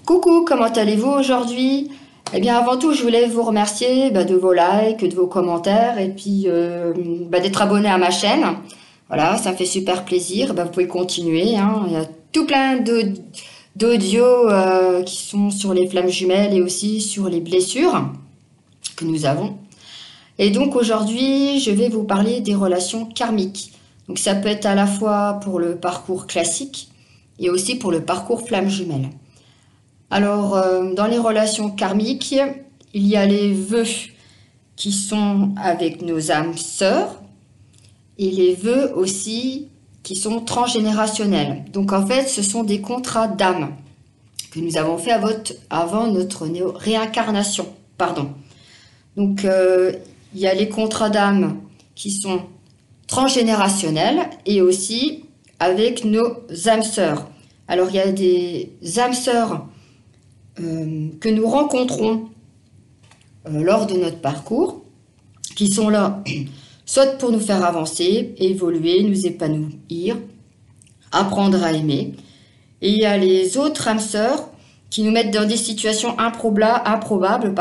Coucou, comment allez-vous aujourd'hui? Eh bien, avant tout, je voulais vous remercier de vos likes, de vos commentaires et puis d'être abonné à ma chaîne. Voilà, ça me fait super plaisir. Vous pouvez continuer, hein. Il y a tout plein d'audios qui sont sur les flammes jumelles et aussi sur les blessures que nous avons. Et donc aujourd'hui, je vais vous parler des relations karmiques. Donc ça peut être à la fois pour le parcours classique et aussi pour le parcours flammes jumelles. Alors, dans les relations karmiques, il y a les vœux qui sont avec nos âmes sœurs et les vœux aussi qui sont transgénérationnels. Donc, en fait, ce sont des contrats d'âme que nous avons fait avant notre réincarnation. Pardon. Donc, il y a les contrats d'âme qui sont transgénérationnels et aussi avec nos âmes sœurs. Alors, il y a des âmes sœurs que nous rencontrons lors de notre parcours, qui sont là soit pour nous faire avancer, évoluer, nous épanouir, apprendre à aimer. Et il y a les autres âmes sœurs qui nous mettent dans des situations improbables,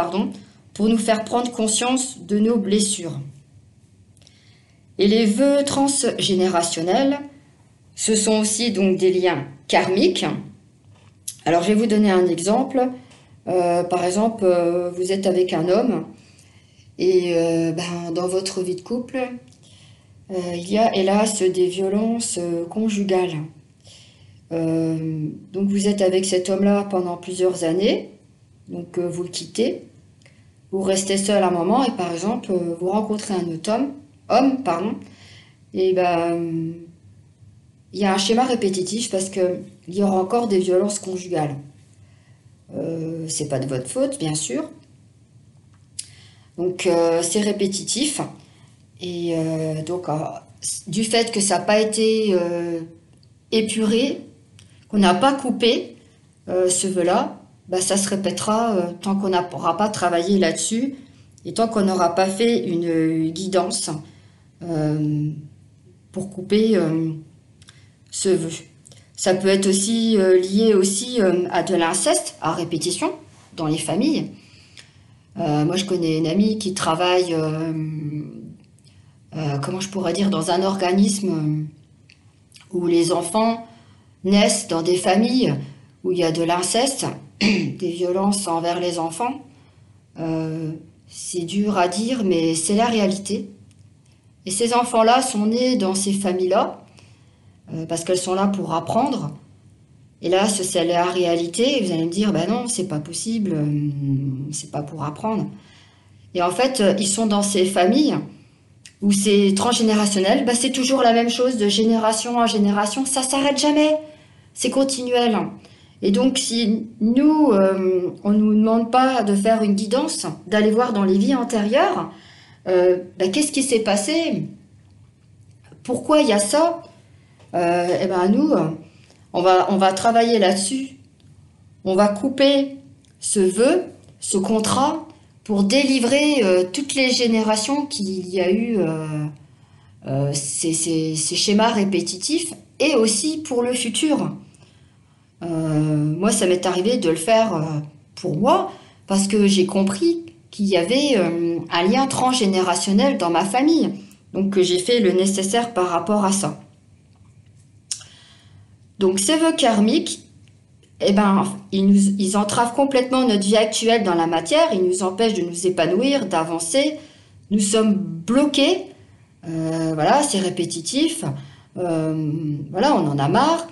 pour nous faire prendre conscience de nos blessures. Et les vœux transgénérationnels, ce sont aussi donc des liens karmiques. Alors, je vais vous donner un exemple. Par exemple, vous êtes avec un homme et dans votre vie de couple, il y a hélas des violences conjugales. Donc, vous êtes avec cet homme-là pendant plusieurs années. Donc, vous le quittez. Vous restez seul un moment et par exemple, vous rencontrez un autre homme, et il y a un schéma répétitif parce qu'il y aura encore des violences conjugales. C'est pas de votre faute, bien sûr. Donc, c'est répétitif. Et donc, du fait que ça n'a pas été épuré, qu'on n'a pas coupé ce vœu-là, ça se répétera tant qu'on n'aura pas travaillé là-dessus et tant qu'on n'aura pas fait une guidance pour couper ce vœu. Ça peut être aussi lié aussi à de l'inceste à répétition dans les familles. Moi, je connais une amie qui travaille, comment je pourrais dire, dans un organisme où les enfants naissent dans des familles où il y a de l'inceste, des violences envers les enfants. C'est dur à dire, mais c'est la réalité. Et ces enfants-là sont nés dans ces familles-là, parce qu'elles sont là pour apprendre. Et là, c'est la réalité. Et vous allez me dire, non, c'est pas possible, c'est pas pour apprendre. Et en fait, ils sont dans ces familles où c'est transgénérationnel. C'est toujours la même chose de génération en génération. Ça s'arrête jamais. C'est continuel. Et donc, si nous, on nous demande pas de faire une guidance, d'aller voir dans les vies antérieures, qu'est-ce qui s'est passé? Pourquoi il y a ça? Nous, on va travailler là-dessus. On va couper ce vœu, ce contrat, pour délivrer toutes les générations qu'il y a eu ces schémas répétitifs et aussi pour le futur. Moi, ça m'est arrivé de le faire pour moi parce que j'ai compris qu'il y avait un lien transgénérationnel dans ma famille. Donc, j'ai fait le nécessaire par rapport à ça. Donc, ces vœux karmiques, ils entravent complètement notre vie actuelle dans la matière, ils nous empêchent de nous épanouir, d'avancer. Nous sommes bloqués, c'est répétitif, on en a marre.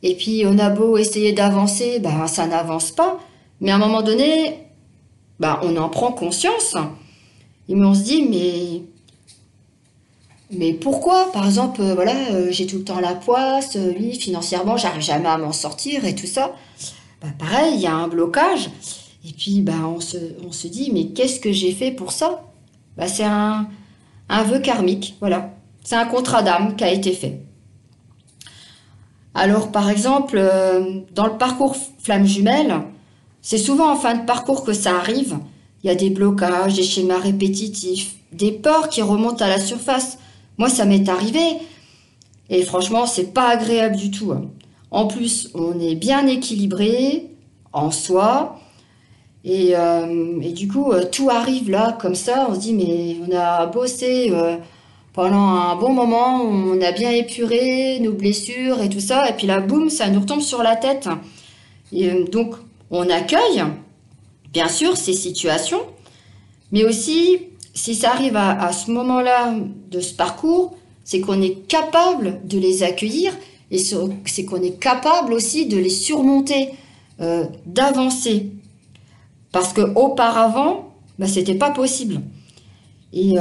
Et puis, on a beau essayer d'avancer, ça n'avance pas. Mais à un moment donné, on en prend conscience. Et on se dit, mais pourquoi? Par exemple, j'ai tout le temps la poisse, oui, financièrement, j'arrive jamais à m'en sortir et tout ça. Pareil, il y a un blocage. Et puis, on se dit, mais qu'est-ce que j'ai fait pour ça? C'est un vœu karmique, voilà. C'est un contrat d'âme qui a été fait. Alors, par exemple, dans le parcours flamme jumelle, c'est souvent en fin de parcours que ça arrive. Il y a des blocages, des schémas répétitifs, des peurs qui remontent à la surface. Moi, ça m'est arrivé. Et franchement, c'est pas agréable du tout. En plus, on est bien équilibré. en soi. Et du coup, tout arrive là, comme ça. On se dit, mais on a bossé pendant un bon moment, on a bien épuré nos blessures et tout ça. Et puis là, boum, ça nous retombe sur la tête. Donc, on accueille, bien sûr, ces situations. Mais aussi, si ça arrive à ce moment-là de ce parcours, c'est qu'on est capable de les accueillir et c'est qu'on est capable aussi de les surmonter, d'avancer. Parce qu'auparavant, bah, c'était pas possible. Et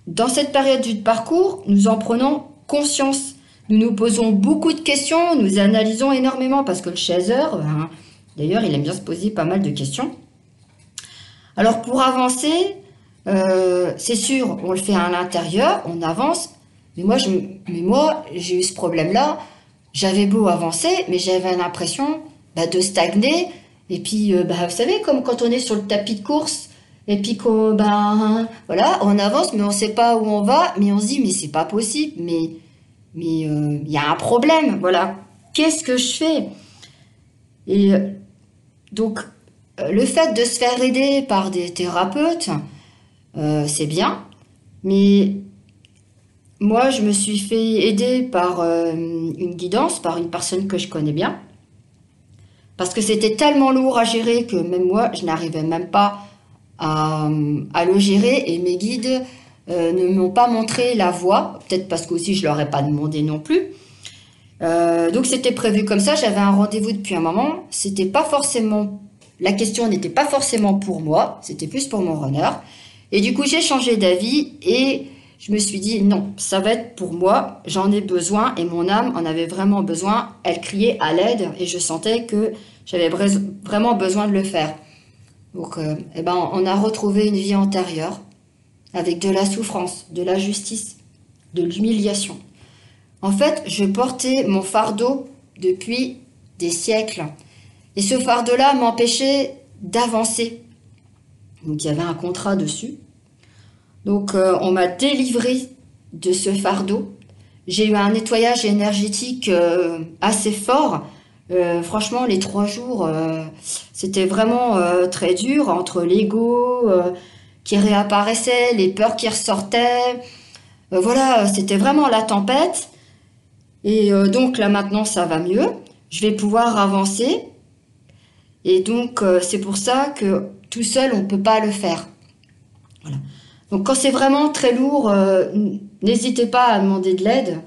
dans cette période du parcours, nous en prenons conscience. Nous nous posons beaucoup de questions, nous analysons énormément parce que le chaser, ben, d'ailleurs, il aime bien se poser pas mal de questions. Alors pour avancer, c'est sûr, on le fait à l'intérieur, on avance. Mais moi, j'ai eu ce problème-là. J'avais beau avancer, mais j'avais l'impression bah, de stagner. Et puis, bah, vous savez, comme quand on est sur le tapis de course, et puis qu'on, ben, voilà, on avance, mais on ne sait pas où on va, mais on se dit, mais c'est pas possible, mais il y a un problème, voilà. Qu'est-ce que je fais? Et donc, le fait de se faire aider par des thérapeutes, c'est bien, mais moi, je me suis fait aider par une guidance, par une personne que je connais bien, parce que c'était tellement lourd à gérer que même moi, je n'arrivais même pas à le gérer et mes guides ne m'ont pas montré la voie, peut-être parce qu'aussi je leur ai pas demandé non plus. Donc c'était prévu comme ça, j'avais un rendez-vous depuis un moment, c'était pas forcément, la question n'était pas forcément pour moi, c'était plus pour mon runner. Et du coup j'ai changé d'avis et je me suis dit non, ça va être pour moi, j'en ai besoin et mon âme en avait vraiment besoin, elle criait à l'aide et je sentais que j'avais vraiment besoin de le faire. Donc eh ben, on a retrouvé une vie antérieure avec de la souffrance, de la justice, de l'humiliation. En fait, je portais mon fardeau depuis des siècles. Et ce fardeau-là m'empêchait d'avancer. Donc il y avait un contrat dessus. Donc on m'a délivré de ce fardeau. J'ai eu un nettoyage énergétique assez fort. Franchement, les 3 jours, c'était vraiment très dur entre l'ego qui réapparaissait, les peurs qui ressortaient. Voilà, c'était vraiment la tempête. Et donc là maintenant ça va mieux, je vais pouvoir avancer et donc c'est pour ça que tout seul on ne peut pas le faire. Voilà. Donc quand c'est vraiment très lourd, n'hésitez pas à demander de l'aide.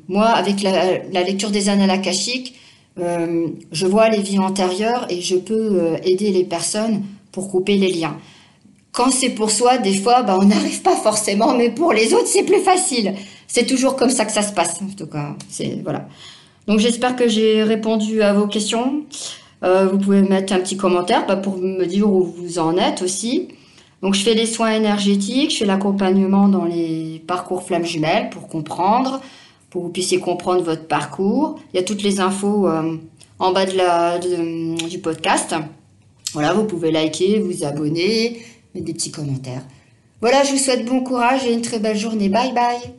Moi avec la lecture des annales akashiques, je vois les vies antérieures et je peux aider les personnes pour couper les liens. Quand c'est pour soi, des fois, bah, on n'arrive pas forcément, mais pour les autres, c'est plus facile. C'est toujours comme ça que ça se passe, en tout cas. Voilà. Donc j'espère que j'ai répondu à vos questions. Vous pouvez mettre un petit commentaire bah, pour me dire où vous en êtes aussi. Donc je fais des soins énergétiques, je fais l'accompagnement dans les parcours flammes jumelles pour comprendre, pour que vous puissiez comprendre votre parcours. Il y a toutes les infos en bas du podcast. Voilà, vous pouvez liker, vous abonner, mettre des petits commentaires. Voilà, je vous souhaite bon courage et une très belle journée. Bye bye.